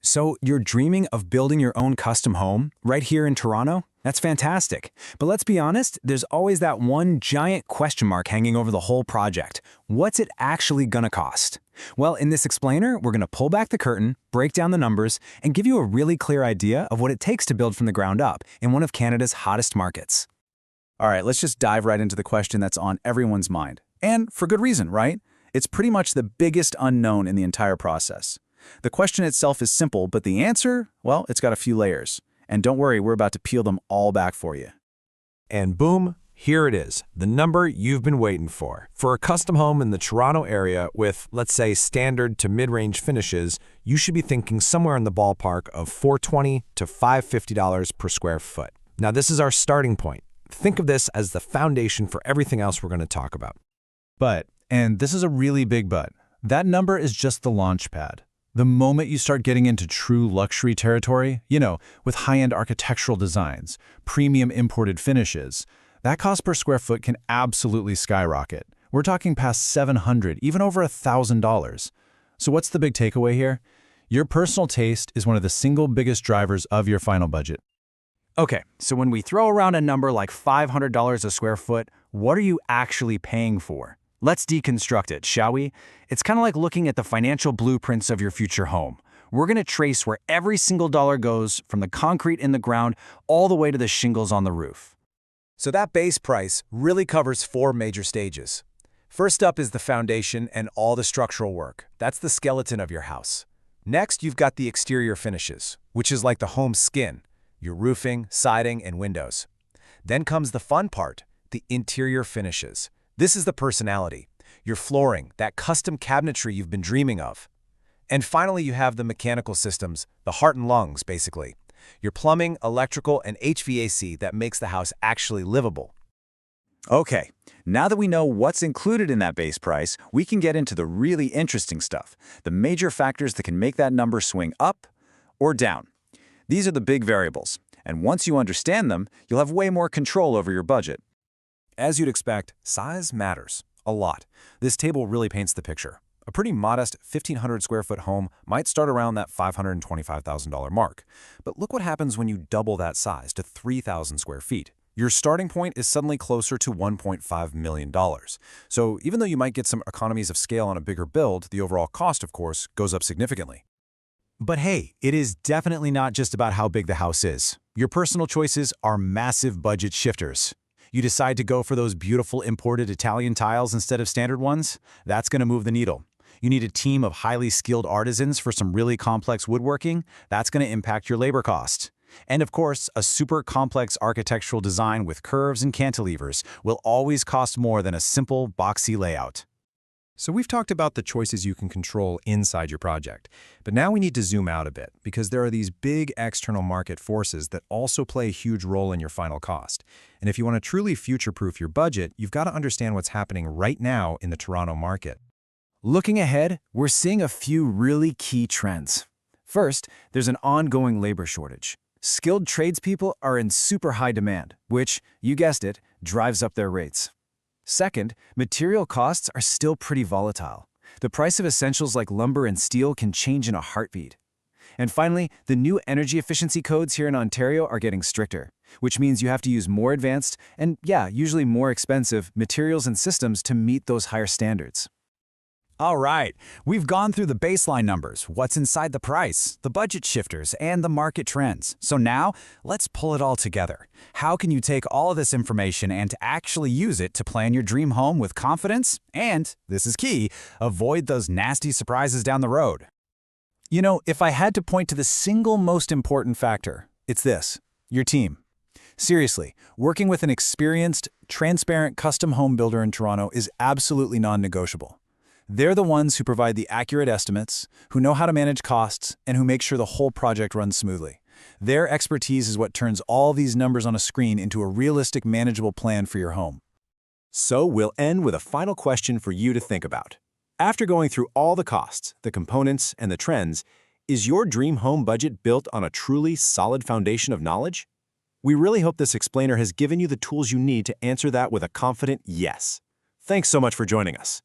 So you're dreaming of building your own custom home right here in Toronto? That's fantastic. But let's be honest, there's always that one giant question mark hanging over the whole project. What's it actually gonna cost? Well, in this explainer, we're gonna pull back the curtain, break down the numbers, and give you a really clear idea of what it takes to build from the ground up in one of Canada's hottest markets. All right, let's just dive right into the question that's on everyone's mind. And for good reason, right? It's pretty much the biggest unknown in the entire process. The question itself is simple, but the answer, well, it's got a few layers. And don't worry, we're about to peel them all back for you. And boom, here it is, the number you've been waiting for. For a custom home in the Toronto area with, let's say, standard to mid-range finishes, you should be thinking somewhere in the ballpark of $420 to $550 per square foot. Now, this is our starting point. Think of this as the foundation for everything else we're going to talk about. But, and this is a really big but, that number is just the launch pad. The moment you start getting into true luxury territory, with high-end architectural designs, premium imported finishes, that cost per square foot can absolutely skyrocket. We're talking past $700, even over $1,000. So what's the big takeaway here? Your personal taste is one of the single biggest drivers of your final budget. Okay, so when we throw around a number like $500 a square foot, what are you actually paying for? Let's deconstruct it, shall we? It's kind of like looking at the financial blueprints of your future home. We're going to trace where every single dollar goes, from the concrete in the ground all the way to the shingles on the roof. So that base price really covers 4 major stages. First up is the foundation and all the structural work. That's the skeleton of your house. Next, you've got the exterior finishes, which is like the home skin, your roofing, siding, and windows. Then comes the fun part, the interior finishes. This is the personality, your flooring, that custom cabinetry you've been dreaming of. And finally, you have the mechanical systems, the heart and lungs, basically. Your plumbing, electrical, and HVAC that makes the house actually livable. Okay, now that we know what's included in that base price, we can get into the really interesting stuff, the major factors that can make that number swing up or down. These are the big variables, and once you understand them, you'll have way more control over your budget. As you'd expect, size matters a lot. This table really paints the picture. A pretty modest 1,500 square foot home might start around that $525,000 mark. But look what happens when you double that size to 3,000 square feet. Your starting point is suddenly closer to $1.5 million. So even though you might get some economies of scale on a bigger build, the overall cost, of course, goes up significantly. But hey, it is definitely not just about how big the house is. Your personal choices are massive budget shifters. You decide to go for those beautiful imported Italian tiles instead of standard ones? That's going to move the needle. You need a team of highly skilled artisans for some really complex woodworking? That's going to impact your labor cost. And of course, a super complex architectural design with curves and cantilevers will always cost more than a simple, boxy layout. So we've talked about the choices you can control inside your project, but now we need to zoom out a bit because there are these big external market forces that also play a huge role in your final cost. And if you want to truly future-proof your budget, you've got to understand what's happening right now in the Toronto market. Looking ahead, we're seeing a few really key trends. First, there's an ongoing labor shortage. Skilled tradespeople are in super high demand, which, you guessed it, drives up their rates. Second, material costs are still pretty volatile. The price of essentials like lumber and steel can change in a heartbeat. And finally, the new energy efficiency codes here in Ontario are getting stricter, which means you have to use more advanced and, usually more expensive materials and systems to meet those higher standards. All right, we've gone through the baseline numbers, what's inside the price, the budget shifters, and the market trends. So now, let's pull it all together. How can you take all of this information and actually use it to plan your dream home with confidence and, this is key, avoid those nasty surprises down the road? If I had to point to the single most important factor, it's this: your team. Seriously, working with an experienced, transparent custom home builder in Toronto is absolutely non-negotiable. They're the ones who provide the accurate estimates, who know how to manage costs, and who make sure the whole project runs smoothly. Their expertise is what turns all these numbers on a screen into a realistic, manageable plan for your home. So we'll end with a final question for you to think about. After going through all the costs, the components, and the trends, is your dream home budget built on a truly solid foundation of knowledge? We really hope this explainer has given you the tools you need to answer that with a confident yes. Thanks so much for joining us.